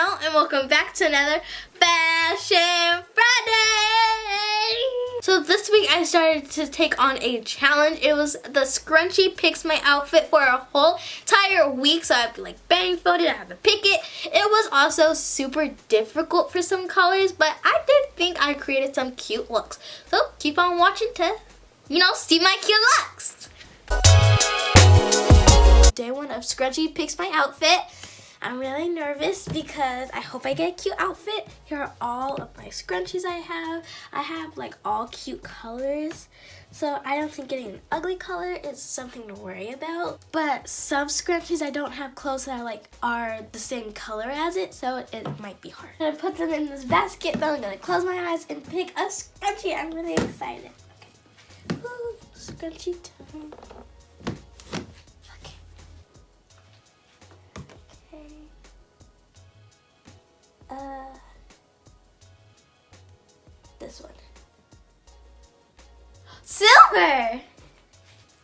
channel and welcome back to another Fashion Friday! So this week I started to take on a challenge. It was the scrunchie picks my outfit for a whole entire week. So I have to like bang fold it, I have to pick it. It was also super difficult for some colors, but I did think I created some cute looks. So keep on watching to, see my cute looks. Day one of scrunchie picks my outfit. I'm really nervous because I hope I get a cute outfit. Here are all of my scrunchies I have. I have like all cute colors. So I don't think getting an ugly color is something to worry about. But some scrunchies I don't have clothes that are the same color as it, so it might be hard. I'm gonna put them in this basket, then I'm gonna close my eyes and pick a scrunchie. I'm really excited. Okay. Ooh, scrunchie time. This one. Silver!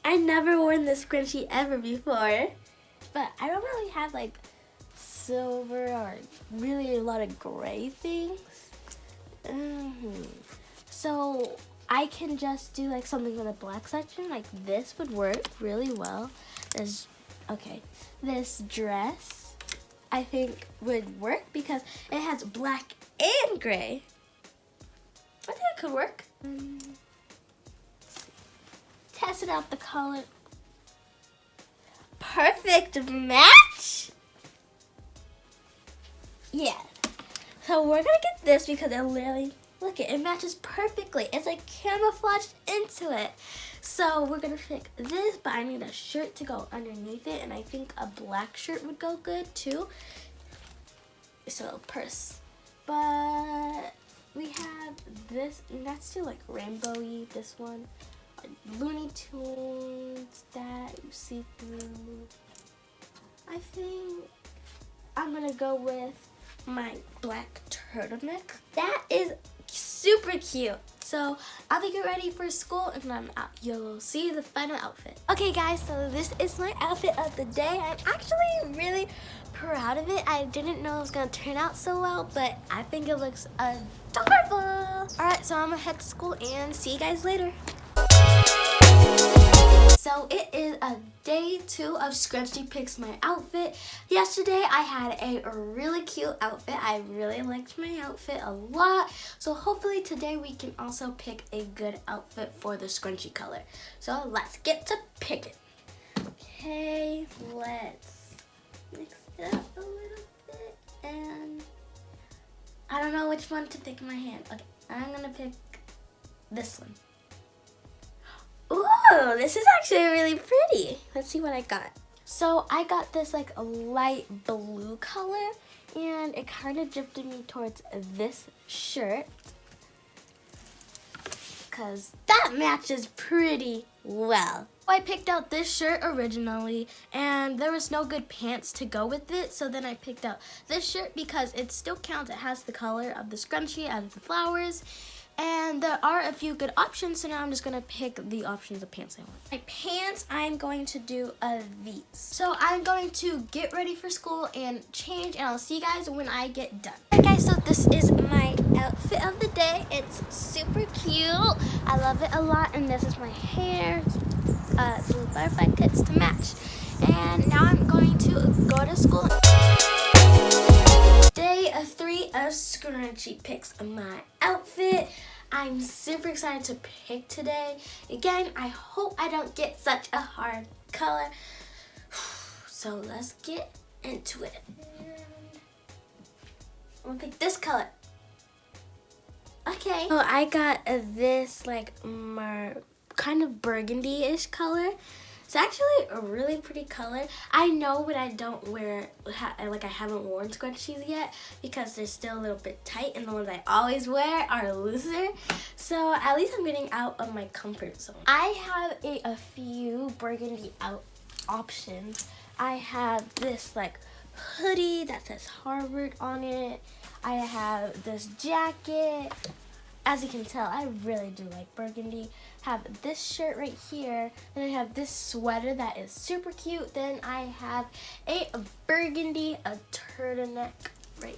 I never worn this scrunchie ever before, but I don't really have like silver or really a lot of gray things. So I can just do like something with a black section, like this would work really well. This dress I think would work because it has black and gray. I think it could work. Tested out the color. Perfect match. Yeah. So we're gonna get this because it literally, look, it matches perfectly. It's like camouflaged into it. So we're gonna pick this, but I need a shirt to go underneath it, and I think a black shirt would go good too. So purse. But we have this, and that's too like rainbowy, this one. Looney Tunes that you see through. I think I'm gonna go with my black turtleneck. That is super cute. So I'll be get ready for school and then you'll see the final outfit. Okay guys, so this is my outfit of the day. I'm actually really proud of it. I didn't know it was gonna turn out so well, but I think it looks adorable. Alright, so I'm gonna head to school and see you guys later. So it is a day 2 of Scrunchie Picks My Outfit. Yesterday I had a really cute outfit. I really liked my outfit a lot. So hopefully today we can also pick a good outfit for the scrunchie color. So let's get to picking. Okay, let's mix it up a little bit. And I don't know which one to pick in my hand. Okay, I'm gonna pick this one. Ooh, this is actually really pretty. Let's see what I got. So I got this like a light blue color, and it kind of drifted me towards this shirt because that matches pretty well. I picked out this shirt originally, and there was no good pants to go with it, so then I picked out this shirt because it still counts. It has the color of the scrunchie out of the flowers. And there are a few good options, so now I'm just gonna pick the options of pants I want. My pants, I'm going to do these. So I'm going to get ready for school and change, and I'll see you guys when I get done. Alright guys, so this is my outfit of the day. It's super cute. I love it a lot, and this is my hair. Little butterfly clips to match. And now I'm going to go to school. Day 3 of Scrunchie Picks My Outfit. I'm super excited to pick today. Again, I hope I don't get such a hard color. So let's get into it. I'm gonna pick this color. Okay. So I got this like kind of burgundy-ish color. It's actually a really pretty color. I know when I don't wear, I haven't worn scrunchies yet because they're still a little bit tight, and the ones I always wear are looser. So at least I'm getting out of my comfort zone. I have a few burgundy options. I have this like hoodie that says Harvard on it. I have this jacket. As you can tell, I really do like burgundy. Have this shirt right here. Then I have this sweater that is super cute. Then I have a burgundy, a turtleneck right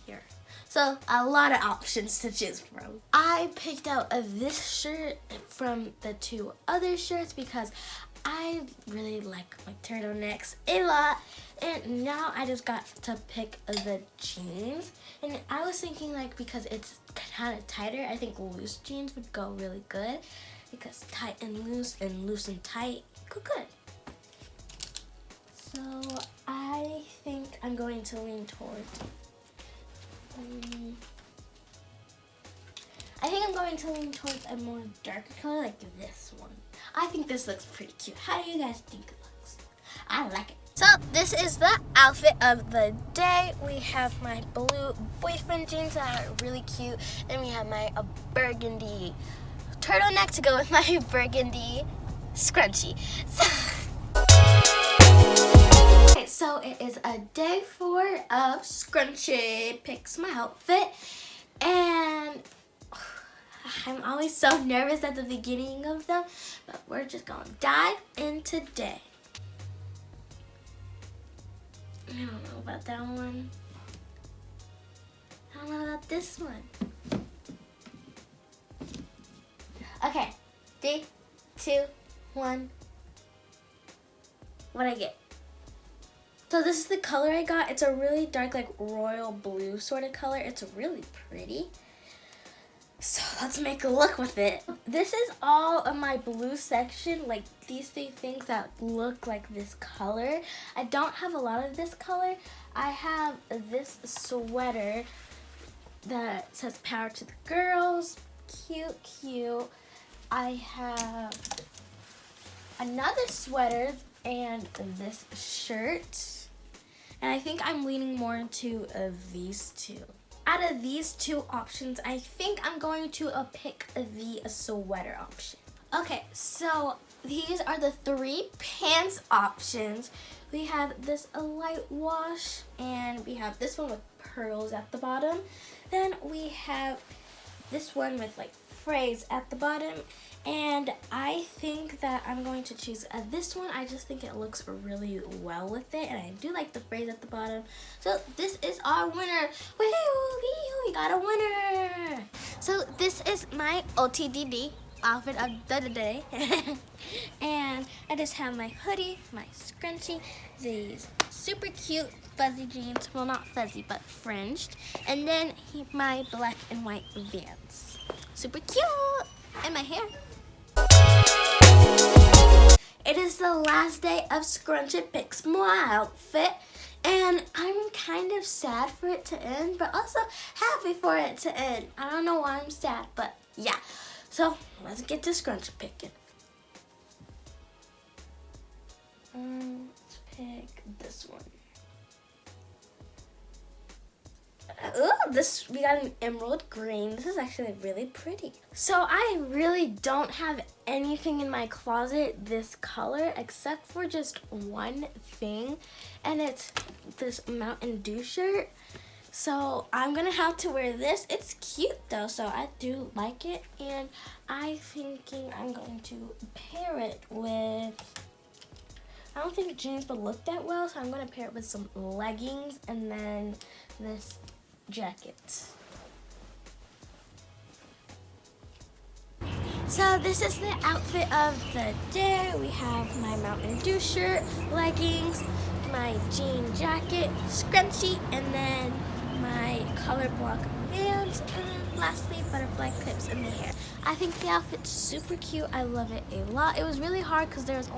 here. So a lot of options to choose from. I picked out this shirt from the two other shirts because I really like my turtlenecks a lot, and now I just got to pick the jeans. And I was thinking, like, because it's kind of tighter, I think loose jeans would go really good, because tight and loose and tight go good. So I think I'm going to lean towards a more darker color, like this one. I think this looks pretty cute. How do you guys think it looks? I like it. So this is the outfit of the day. We have my blue boyfriend jeans that are really cute. Then we have my burgundy turtleneck to go with my burgundy scrunchie. So it is a day 4 of Scrunchie Picks My Outfit, and I'm always so nervous at the beginning of them, but we're just gonna dive in today. I don't know about that one. I don't know about this one. Okay, 3, 2, 1. What'd I get? So this is the color I got. It's a really dark, like royal blue sort of color. It's really pretty. So let's make a look with it. This is all of my blue section, like these 3 things that look like this color. I don't have a lot of this color. I have this sweater that says Power to the Girls. Cute, cute. I have another sweater and this shirt. And I think I'm leaning more into these two. Out of these 2 options, I think I'm going to pick the sweater option. Okay, so these are the 3 pants options. We have this light wash, and we have this one with pearls at the bottom. Then we have this one with like phrase at the bottom, and I think that I'm going to choose this one. I just think it looks really well with it, and I do like the phrase at the bottom. So this is our winner. We got a winner. So this is my OTDD outfit of the day. And I just have my hoodie, my scrunchie, these super cute fuzzy jeans, well not fuzzy but fringed, and then my black and white Vans. Super cute! And my hair. It is the last day of Scrunchie Picks My Outfit, and I'm kind of sad for it to end, but also happy for it to end. I don't know why I'm sad, but yeah. So let's get to Scrunchie picking. Let's pick this one. Ooh, we got an emerald green. This is actually really pretty. So I really don't have anything in my closet this color except for just one thing, and it's this Mountain Dew shirt. So I'm gonna have to wear this. It's cute though, so I do like it, and I'm thinking I'm going to pair it with, I don't think jeans would look that well, so I'm gonna pair it with some leggings and then this jacket. So this is the outfit of the day. We have my Mountain Dew shirt, leggings, my jean jacket, scrunchie, and then my color block Vans, and then lastly butterfly clips in the hair. I think the outfit's super cute. I love it a lot. It was really hard because it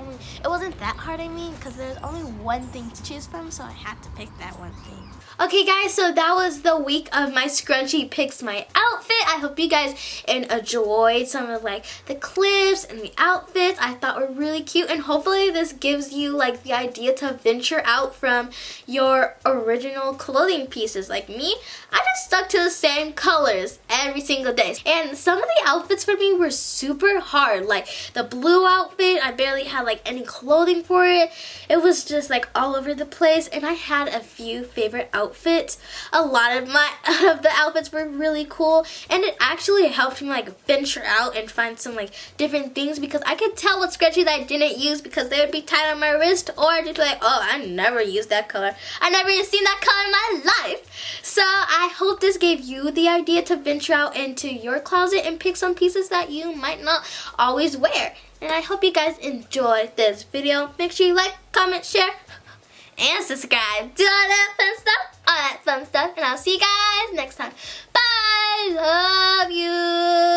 wasn't that hard, because there's only one thing to choose from, so I had to pick that one thing. Okay guys, so that was the week of my Scrunchie Picks My Outfit. I hope you guys enjoyed some of like the clips and the outfits I thought were really cute, and hopefully this gives you like the idea to venture out from your original clothing pieces. Like me, I just stuck to the same colors every single day. And some of the outfits for me were super hard. Like the blue outfit, I barely had like any clothing for it. It was just like all over the place, and I had a few favorite outfits. A lot of the outfits were really cool, and it actually helped me like venture out and find some like different things, because I could tell what scrunchies I didn't use because they would be tied on my wrist, or just like, oh, I never used that color. I never even seen that color in my life. So I hope this gave you the idea to venture out into your closet and pick some pieces that you might not always wear. And I hope you guys enjoyed this video. Make sure you like, comment, share, and subscribe. Do all that fun stuff. And I'll see you guys next time. Bye. Love you.